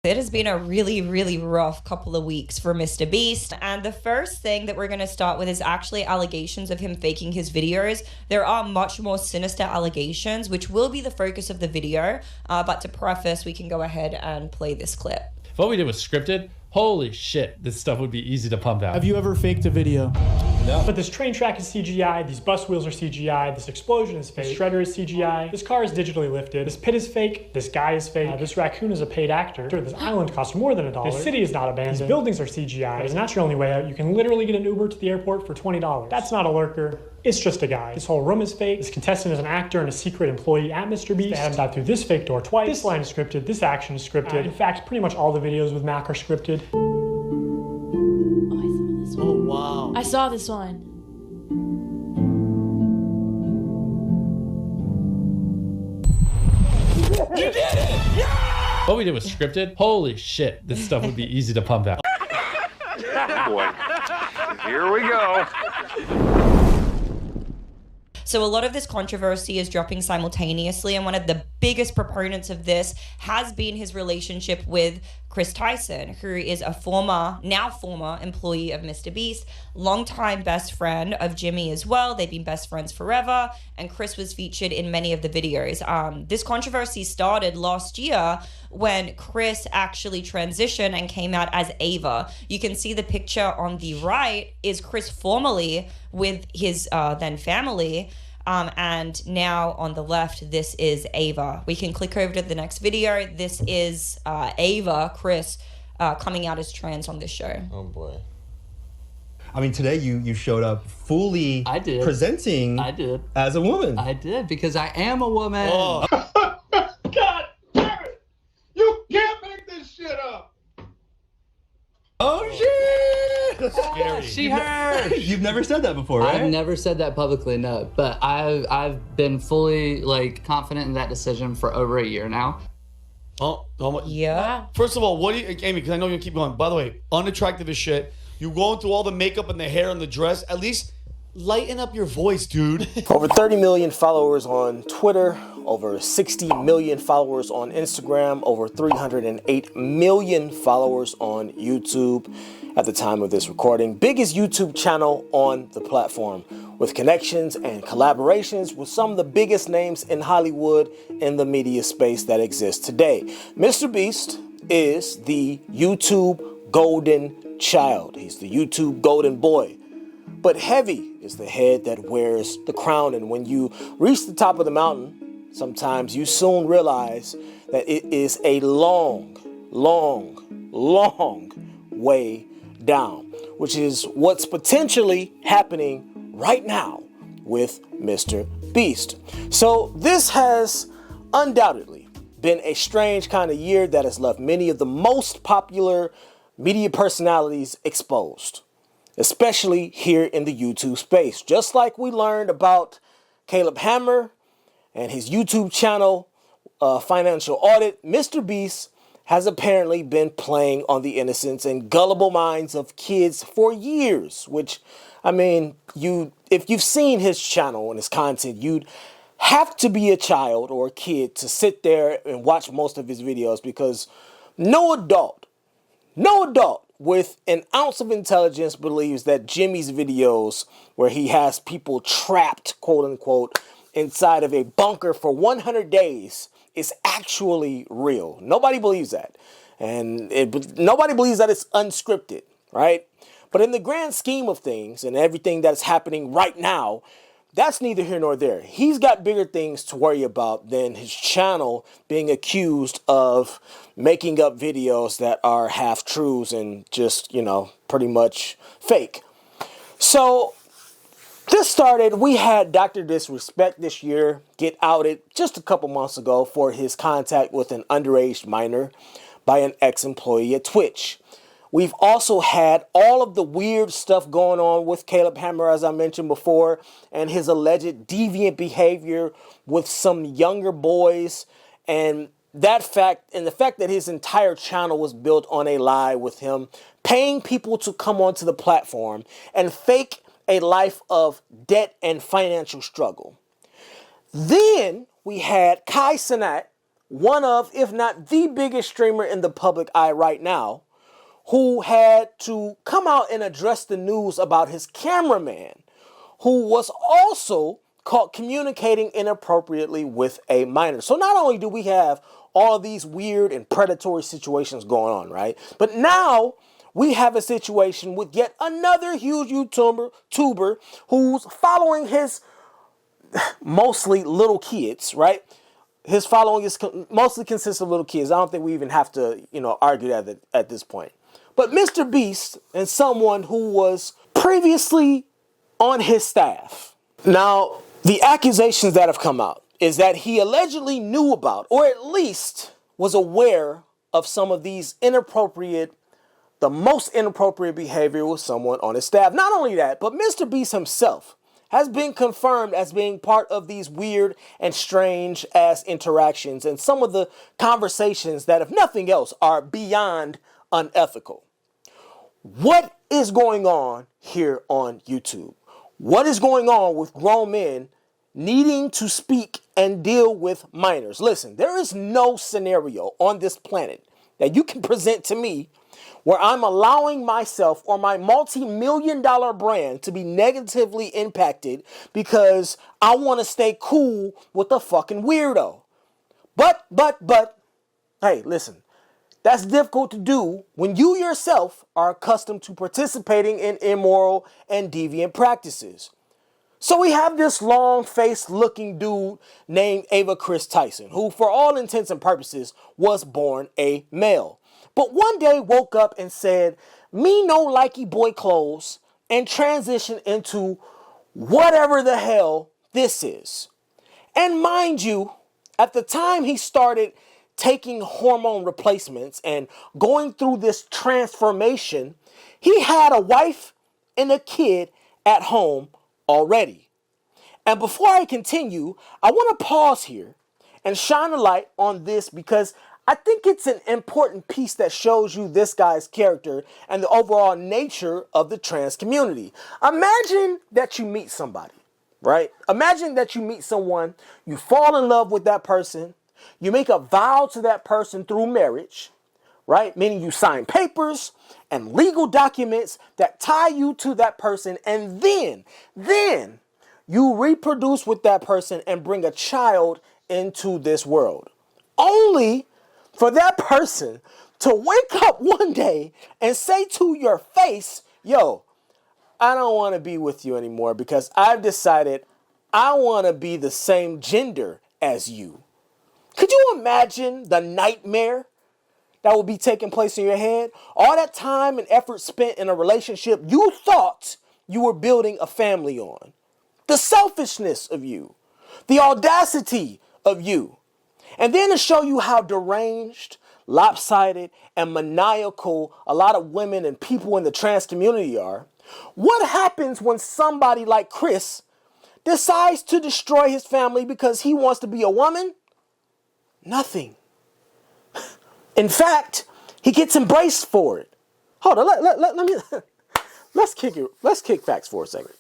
It has been a really, really rough couple of weeks for Mr. Beast. And the first thing that we're going to start with is actually allegations of him faking his videos. There are much more sinister allegations, which will be the focus of the video. But to preface, we can go ahead and play this clip. If what we did was scripted, holy shit, this stuff would be easy to pump out. Have you ever faked a video? No. But this train track is CGI, these bus wheels are CGI, this explosion is fake, this shredder is CGI, this car is digitally lifted, this pit is fake, this guy is fake, this raccoon is a paid actor, this island costs more than $1, this city is not abandoned, these buildings are CGI, it's not your only way out, you can literally get an Uber to the airport for $20. That's not a lurker. It's just a guy. This whole room is fake. This contestant is an actor and a secret employee at Mr. Beast. They had him dive through this fake door twice. This line is scripted. This action is scripted. In fact, pretty much all the videos with Mac are scripted. Oh, wow. I saw this one. You did it! Yeah! What we did was scripted, holy shit, this stuff would be easy to pump out. Boy, here we go. So a lot of this controversy is dropping simultaneously, and one of the biggest proponents of this has been his relationship with Chris Tyson, who is a now former employee of Mr. Beast, longtime best friend of Jimmy as well. They've been best friends forever, and Chris was featured in many of the videos. This controversy started last year when Chris actually transitioned and came out as Ava. You can see the picture on the right is Chris formerly with his then family. And now on the left, this is Ava. We can click over to the next video. This is Ava, Chris, coming out as trans on this show. Oh boy. I mean, today you showed up fully presenting as a woman. I did, because I am a woman. Oh. God damn it! You can't make this shit up! Oh shit! Scary. She heard. You've never said that before, right? I've never said that publicly, no. But I've been fully confident in that decision for over a year now. Oh my. Yeah. First of all, what do you, Amy, because I know you keep going. By the way, unattractive as shit. You're going through all the makeup and the hair and the dress. At least lighten up your voice, dude. Over 30 million followers on Twitter, over 60 million followers on Instagram, over 308 million followers on YouTube at the time of this recording. Biggest YouTube channel on the platform, with connections and collaborations with some of the biggest names in Hollywood in the media space that exists today. Mr. Beast is the YouTube golden child. He's the YouTube golden boy. But heavy is the head that wears the crown, and when you reach the top of the mountain, sometimes you soon realize that it is a long, long, long way down, which is what's potentially happening right now with Mr. Beast. So this has undoubtedly been a strange kind of year that has left many of the most popular media personalities exposed, especially here in the YouTube space. Just like we learned about Caleb Hammer and his YouTube channel, Financial Audit, Mr. Beast has apparently been playing on the innocence and gullible minds of kids for years, which, I mean, if you've seen his channel and his content, you'd have to be a child or a kid to sit there and watch most of his videos, because no adult with an ounce of intelligence believes that Jimmy's videos, where he has people trapped, quote unquote, inside of a bunker for 100 days, is actually real. Nobody believes that. And nobody believes that it's unscripted, right? But in the grand scheme of things and everything that's happening right now, that's neither here nor there. He's got bigger things to worry about than his channel being accused of making up videos that are half truths and just, pretty much fake. So this started, we had Dr. Disrespect this year get outed just a couple months ago for his contact with an underage minor by an ex-employee at Twitch. We've also had all of the weird stuff going on with Caleb Hammer, as I mentioned before, and his alleged deviant behavior with some younger boys, and the fact that his entire channel was built on a lie, with him paying people to come onto the platform and fake a life of debt and financial struggle. Then we had Kai Cenat one of, if not the biggest streamer in the public eye right now, who had to come out and address the news about his cameraman, who was also caught communicating inappropriately with a minor. So not only do we have all of these weird and predatory situations going on, right? But now we have a situation with yet another huge YouTuber who's following his mostly little kids, right? His following is mostly consists of little kids. I don't think we even have to, argue that at this point. But Mr. Beast and someone who was previously on his staff. Now, the accusations that have come out is that he allegedly knew about, or at least was aware of some of these the most inappropriate behavior with someone on his staff. Not only that, but Mr. Beast himself has been confirmed as being part of these weird and strange ass interactions and some of the conversations that, if nothing else, are beyond unethical. What is going on here on YouTube? What is going on with grown men needing to speak and deal with minors? Listen, there is no scenario on this planet that you can present to me where I'm allowing myself or my multi-million-dollar brand to be negatively impacted because I want to stay cool with a fucking weirdo. But, hey, listen, that's difficult to do when you yourself are accustomed to participating in immoral and deviant practices. So we have this long-faced looking dude named Ava Chris Tyson, who for all intents and purposes was born a male. But one day woke up and said, me no likey boy clothes, and transitioned into whatever the hell this is. And mind you, at the time he started taking hormone replacements and going through this transformation, he had a wife and a kid at home already. And before I continue, I want to pause here and shine a light on this because I think it's an important piece that shows you this guy's character and the overall nature of the trans community. Imagine that you meet somebody, right? Imagine that you meet someone, you fall in love with that person, you make a vow to that person through marriage, right? Meaning you sign papers and legal documents that tie you to that person, and then you reproduce with that person and bring a child into this world. Only for that person to wake up one day and say to your face, yo, I don't want to be with you anymore because I've decided I want to be the same gender as you. Could you imagine the nightmare that would be taking place in your head? All that time and effort spent in a relationship you thought you were building a family on. The selfishness of you. The audacity of you. And then to show you how deranged, lopsided, and maniacal a lot of women and people in the trans community are, what happens when somebody like Chris decides to destroy his family because he wants to be a woman? Nothing. In fact, he gets embraced for it. Hold on, let's kick facts for a second.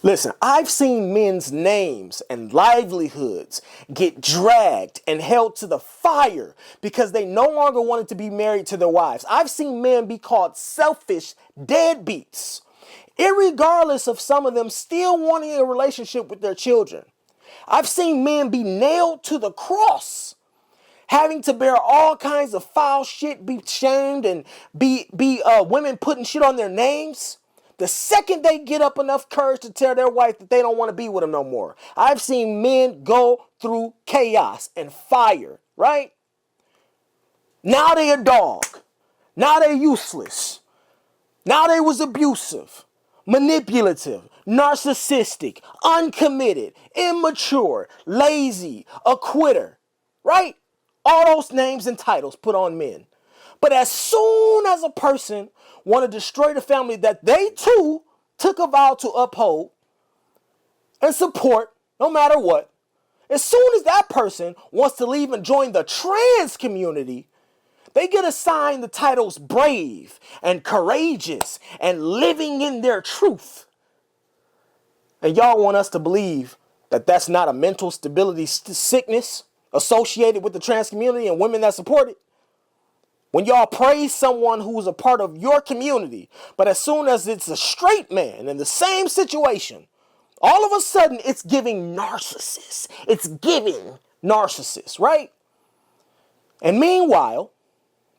Listen, I've seen men's names and livelihoods get dragged and held to the fire because they no longer wanted to be married to their wives. I've seen men be called selfish deadbeats, irregardless of some of them still wanting a relationship with their children. I've seen men be nailed to the cross, having to bear all kinds of foul shit, be shamed, and be women putting shit on their names. The second they get up enough courage to tell their wife that they don't want to be with them no more. I've seen men go through chaos and fire, right? Now they a dog. Now they useless. Now they was abusive, manipulative, narcissistic, uncommitted, immature, lazy, a quitter, right? All those names and titles put on men. But as soon as a person want to destroy the family that they too took a vow to uphold and support no matter what, as soon as that person wants to leave and join the trans community, they get assigned the titles brave and courageous and living in their truth. And y'all want us to believe that that's not a mental stability sickness associated with the trans community and women that support it. When y'all praise someone who's a part of your community, but as soon as it's a straight man in the same situation, all of a sudden it's giving narcissist. It's giving narcissist, right? And meanwhile,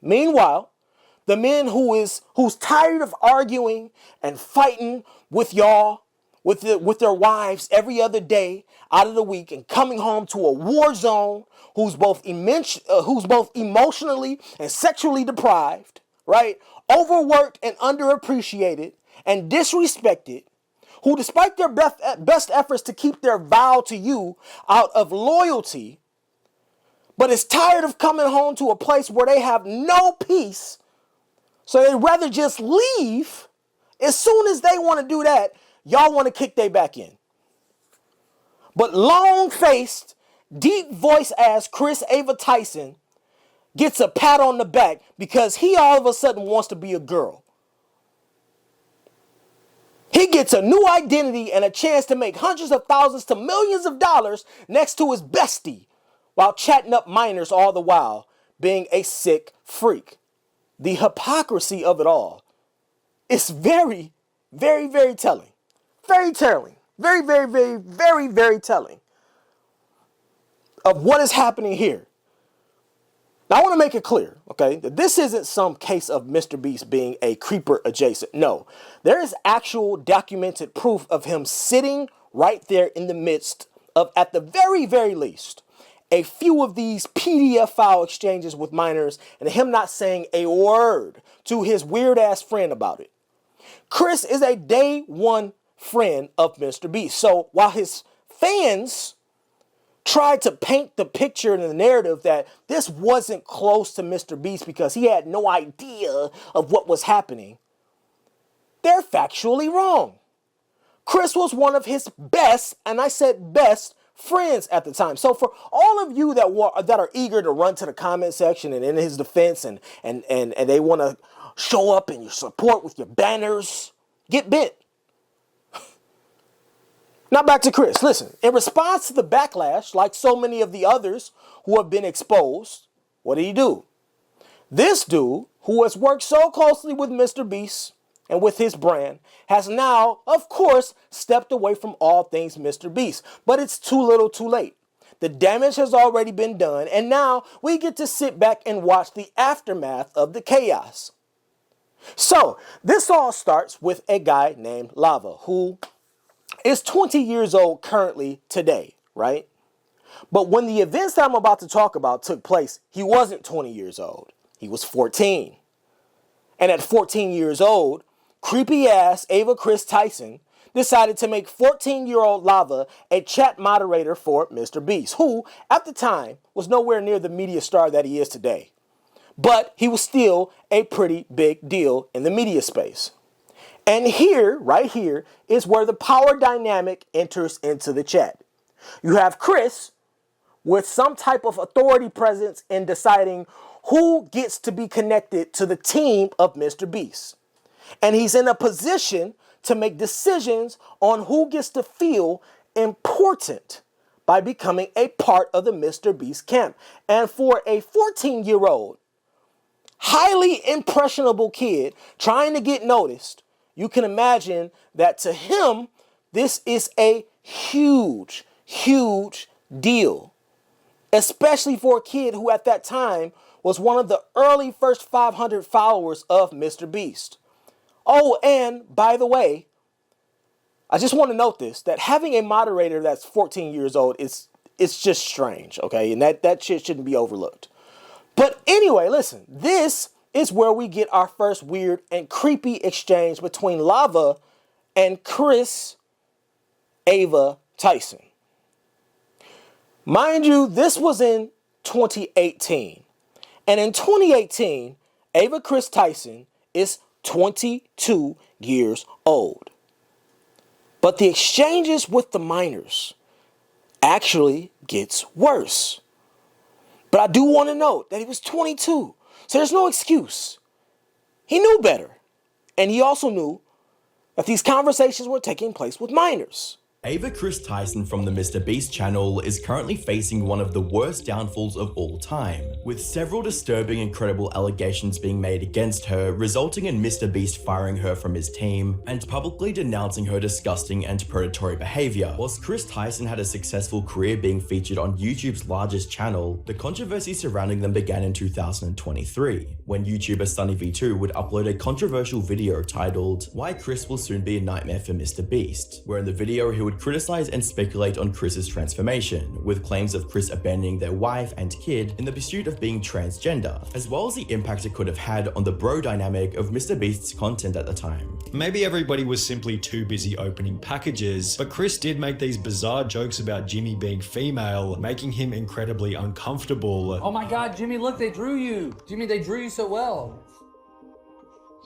the men who's tired of arguing and fighting with y'all, with their wives every other day out of the week and coming home to a war zone, who's both emotionally and sexually deprived, right? Overworked and underappreciated and disrespected, who despite their best efforts to keep their vow to you out of loyalty, but is tired of coming home to a place where they have no peace, so they'd rather just leave. As soon as they want to do that, y'all want to kick they back in. But long-faced, deep-voiced ass Chris Ava Tyson gets a pat on the back because he all of a sudden wants to be a girl. He gets a new identity and a chance to make hundreds of thousands to millions of dollars next to his bestie while chatting up minors all the while, being a sick freak. The hypocrisy of it all is very, very, very telling. Very telling. Very, very, very, very, very telling of what is happening here. Now, I want to make it clear, okay, that this isn't some case of Mr. Beast being a creeper adjacent. No, there is actual documented proof of him sitting right there in the midst of, at the very, very least, a few of these PDF file exchanges with minors and him not saying a word to his weird ass friend about it. Chris is a day one friend of Mr. Beast. So while his fans tried to paint the picture and the narrative that this wasn't close to Mr. Beast because he had no idea of what was happening, they're factually wrong. Chris was one of his best, and I said best, friends at the time. So for all of you that are eager to run to the comment section and in his defense and they want to show up and your support with your banners, get bent. Now back to Chris. Listen, in response to the backlash, like so many of the others who have been exposed, what did he do? This dude, who has worked so closely with Mr. Beast and with his brand, has now, of course, stepped away from all things Mr. Beast. But it's too little too late. The damage has already been done, and now we get to sit back and watch the aftermath of the chaos. So, this all starts with a guy named Lava, who is 20 years old currently today, right? But when the events that I'm about to talk about took place, he wasn't 20 years old. He was 14. And at 14 years old, creepy ass Ava Chris Tyson decided to make 14-year-old Lava a chat moderator for Mr. Beast, who at the time was nowhere near the media star that he is today. But he was still a pretty big deal in the media space. And here, right here, is where the power dynamic enters into the chat. You have Chris with some type of authority presence in deciding who gets to be connected to the team of Mr. Beast. And he's in a position to make decisions on who gets to feel important by becoming a part of the Mr. Beast camp. And for a 14-year-old, highly impressionable kid trying to get noticed, you can imagine that to him, this is a huge, huge deal. Especially for a kid who at that time was one of the early first 500 followers of Mr. Beast. Oh, and by the way, I just want to note this, that having a moderator that's 14 years old it's just strange, okay? And that shit shouldn't be overlooked. But anyway, listen, this is where we get our first weird and creepy exchange between Lava and Chris Ava Tyson. Mind you, this was in 2018. And in 2018, Ava Chris Tyson is 22 years old. But the exchanges with the minors actually gets worse. But I do want to note that he was 22, so there's no excuse. He knew better. And he also knew that these conversations were taking place with minors. Ava Chris Tyson from the Mr. Beast channel is currently facing one of the worst downfalls of all time, with several disturbing and credible allegations being made against her, resulting in Mr. Beast firing her from his team and publicly denouncing her disgusting and predatory behavior. Whilst Chris Tyson had a successful career being featured on YouTube's largest channel, the controversy surrounding them began in 2023, when YouTuber SunnyV2 would upload a controversial video titled "Why Chris Will Soon Be a Nightmare for Mr. Beast," where in the video he would criticize and speculate on Chris's transformation, with claims of Chris abandoning their wife and kid in the pursuit of being transgender, as well as the impact it could have had on the bro dynamic of Mr. Beast's content at the time. Maybe everybody was simply too busy opening packages, but Chris did make these bizarre jokes about Jimmy being female, making him incredibly uncomfortable. Oh my god, Jimmy, look, they drew you. Jimmy, they drew you so well.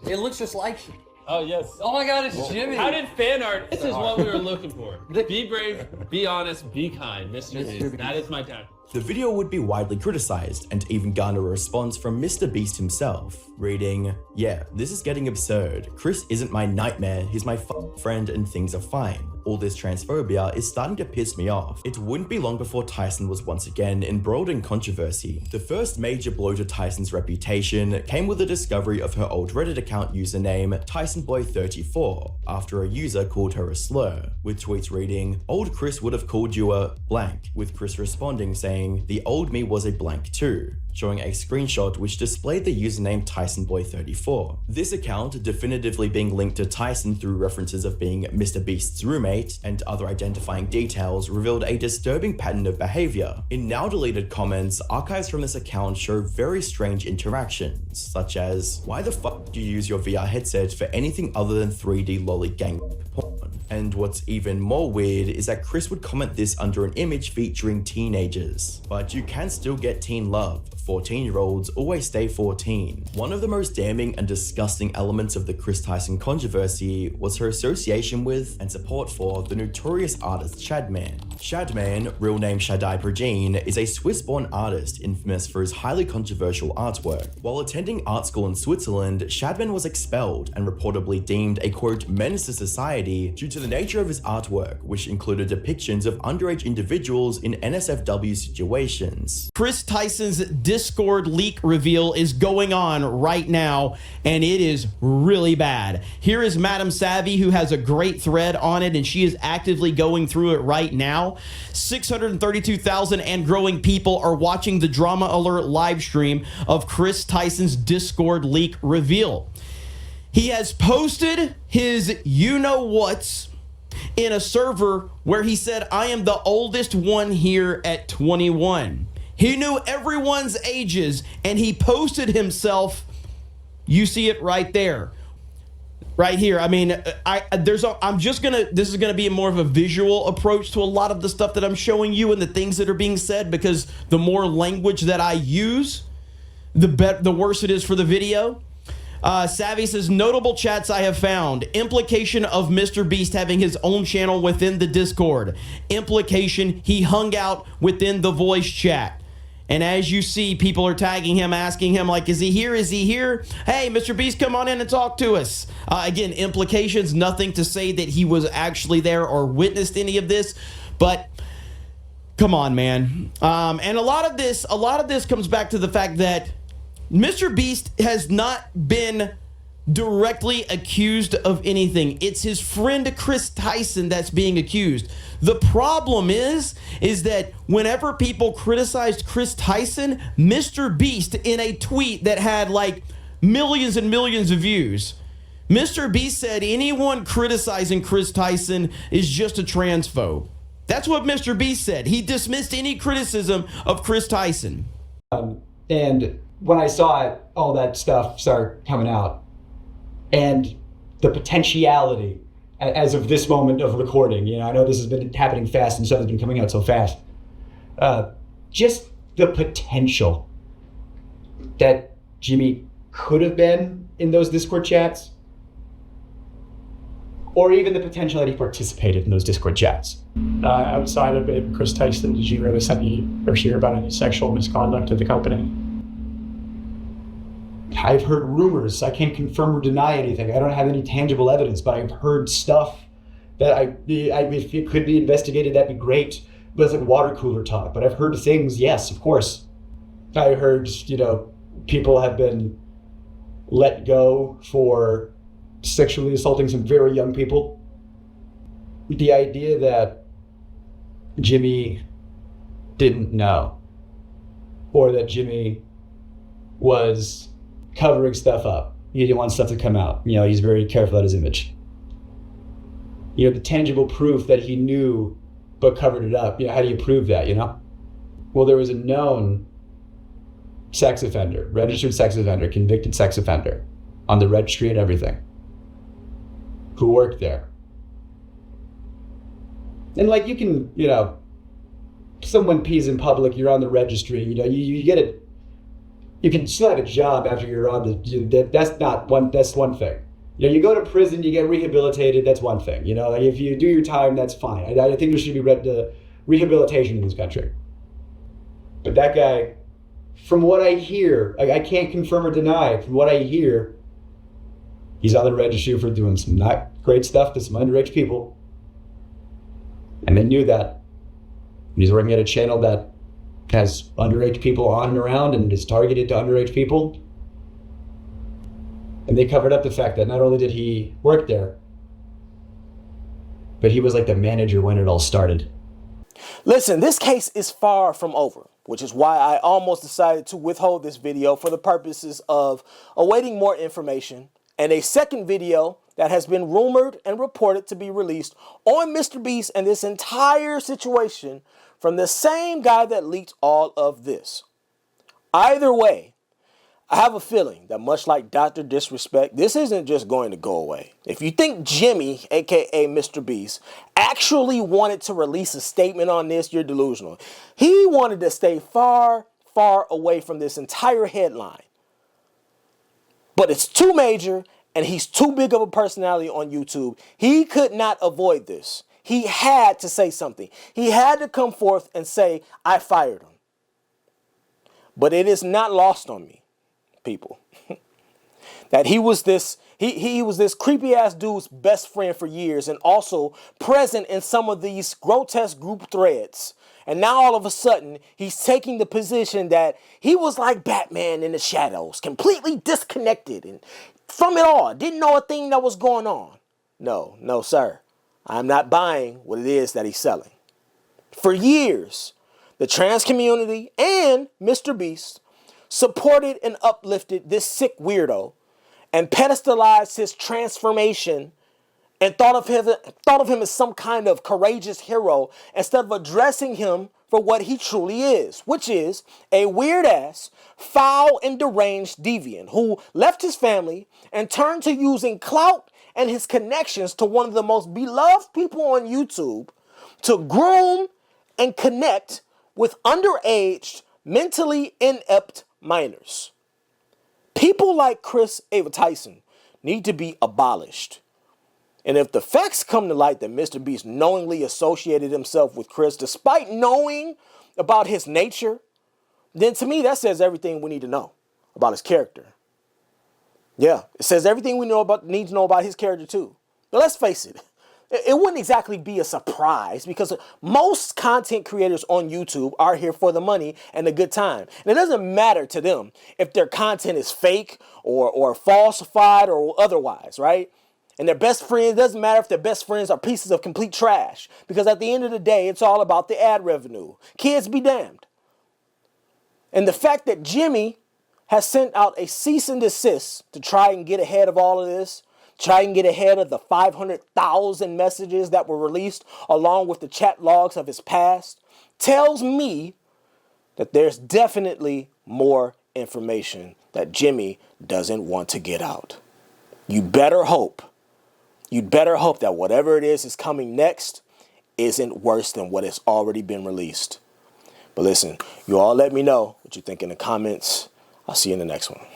It looks just like you. Oh, yes. Oh my god, it's Jimmy. How did fan art? This is what we were looking for. Be brave, be honest, be kind. Mr. Beast. That is my time. The video would be widely criticized and even garner a response from Mr. Beast himself, reading, "Yeah, this is getting absurd. Chris isn't my nightmare, he's my friend and things are fine. All this transphobia is starting to piss me off." It wouldn't be long before Tyson was once again embroiled in controversy. The first major blow to Tyson's reputation came with the discovery of her old Reddit account username TysonBoy34 after a user called her a slur, with tweets reading, "Old Chris would have called you a blank," with Chris responding saying, "The old me was a blank too," showing a screenshot which displayed the username TysonBoy34. This account, definitively being linked to Tyson through references of being Mr. Beast's roommate and other identifying details, revealed a disturbing pattern of behavior. In now deleted comments, archives from this account show very strange interactions, such as, "Why the fuck do you use your VR headset for anything other than 3D lolly gang porn?" And what's even more weird is that Chris would comment this under an image featuring teenagers. But you can still get teen love. 14-year-olds always stay 14. One of the most damning and disgusting elements of the Chris Tyson controversy was her association with and support for the notorious artist Shadman. Shadman, real name Shaddai Progene, is a Swiss-born artist infamous for his highly controversial artwork. While attending art school in Switzerland, Shadman was expelled and reportedly deemed a quote menace to society due to the nature of his artwork, which included depictions of underage individuals in NSFW situations. Chris Tyson's Discord leak reveal is going on right now, and it is really bad. Here is Madam Savvy, who has a great thread on it, and she is actively going through it right now. 632,000 and growing people are watching the Drama Alert live stream of Chris Tyson's Discord leak reveal. He has posted his you-know-whats in a server where he said, "I am the oldest one here at 21. He knew everyone's ages, and he posted himself. You see it right there. Right here. I mean, this is gonna be more of a visual approach to a lot of the stuff that I'm showing you and the things that are being said, because the more language that I use, the worse it is for the video. Savvy says, "Notable chats I have found. Implication of Mr. Beast having his own channel within the Discord. Implication he hung out within the voice chat." And as you see, people are tagging him, asking him, like, "Is he here? Is he here? Hey, Mr. Beast, come on in and talk to us." Again, implications, nothing to say that he was actually there or witnessed any of this, but come on, man. And a lot of this comes back to the fact that Mr. Beast has not been directly accused of anything. It's his friend Chris Tyson that's being accused. The problem is that whenever people criticized Chris Tyson, Mr. Beast, in a tweet that had like millions and millions of views, Mr. Beast said anyone criticizing Chris Tyson is just a transphobe. That's what Mr. Beast said. He dismissed any criticism of Chris Tyson. And when I saw it, all that stuff start coming out, and the potentiality as of this moment of recording, I know this has been happening fast and stuff has been coming out so fast, just the potential that Jimmy could have been in those Discord chats, or even the potential that he participated in those Discord chats. Outside of it, Chris Tyson, did you notice any or hear about any sexual misconduct at the company? I've heard rumors. I can't confirm or deny anything. I don't have any tangible evidence, but I've heard stuff if it could be investigated, that'd be great. But it's like water cooler talk. But I've heard things, yes, of course. I heard, people have been let go for sexually assaulting some very young people. The idea that Jimmy didn't know, or that Jimmy was covering stuff up. He didn't want stuff to come out. He's very careful about his image. The tangible proof that he knew but covered it up. How do you prove that, Well, there was a known sex offender, registered sex offender, convicted sex offender on the registry and everything, who worked there. And you can, someone pees in public, you're on the registry, you get it. You can still have a job after you're on that's one thing. You go to prison, you get rehabilitated, that's one thing. If you do your time, that's fine. I think there should be rehabilitation in this country. But that guy, from what I hear, I can't confirm or deny, from what I hear, he's on the registry for doing some not great stuff to some underage people. And they knew that. He's working at a channel that has underage people on and around and is targeted to underage people. And they covered up the fact that not only did he work there, but he was like the manager when it all started. Listen, this case is far from over, which is why I almost decided to withhold this video for the purposes of awaiting more information and a second video that has been rumored and reported to be released on Mr. Beast and this entire situation from the same guy that leaked all of this. Either way, I have a feeling that much like Dr. Disrespect, this isn't just going to go away. If you think Jimmy, aka Mr. Beast, actually wanted to release a statement on this, you're delusional. He wanted to stay far, far away from this entire headline. But it's too major and he's too big of a personality on YouTube. He could not avoid this. He had to say something. He had to come forth and say, I fired him. But it is not lost on me, people, that he was this creepy ass dude's best friend for years and also present in some of these grotesque group threads. And now all of a sudden he's taking the position that he was like Batman in the shadows, completely disconnected and from it all, didn't know a thing that was going on. No, sir. I'm not buying what it is that he's selling. For years, the trans community and Mr. Beast supported and uplifted this sick weirdo and pedestalized his transformation and thought of him as some kind of courageous hero instead of addressing him for what he truly is, which is a weird-ass, foul and deranged deviant who left his family and turned to using clout and his connections to one of the most beloved people on YouTube to groom and connect with underage, mentally inept minors. People like Chris Ava Tyson need to be abolished. And if the facts come to light that Mr. Beast knowingly associated himself with Chris despite knowing about his nature, then to me that says everything we need to know about his character. Yeah, it says everything we need to know about his character too. But let's face it, it wouldn't exactly be a surprise because most content creators on YouTube are here for the money and a good time. And it doesn't matter to them if their content is fake or falsified or otherwise, right? And their best friends, it doesn't matter if their best friends are pieces of complete trash because at the end of the day, it's all about the ad revenue. Kids be damned. And the fact that Jimmy has sent out a cease and desist to try and get ahead of all of this, try and get ahead of the 500,000 messages that were released along with the chat logs of his past, tells me that there's definitely more information that Jimmy doesn't want to get out. You'd better hope that whatever it is coming next isn't worse than what has already been released. But listen, you all let me know what you think in the comments. I'll see you in the next one.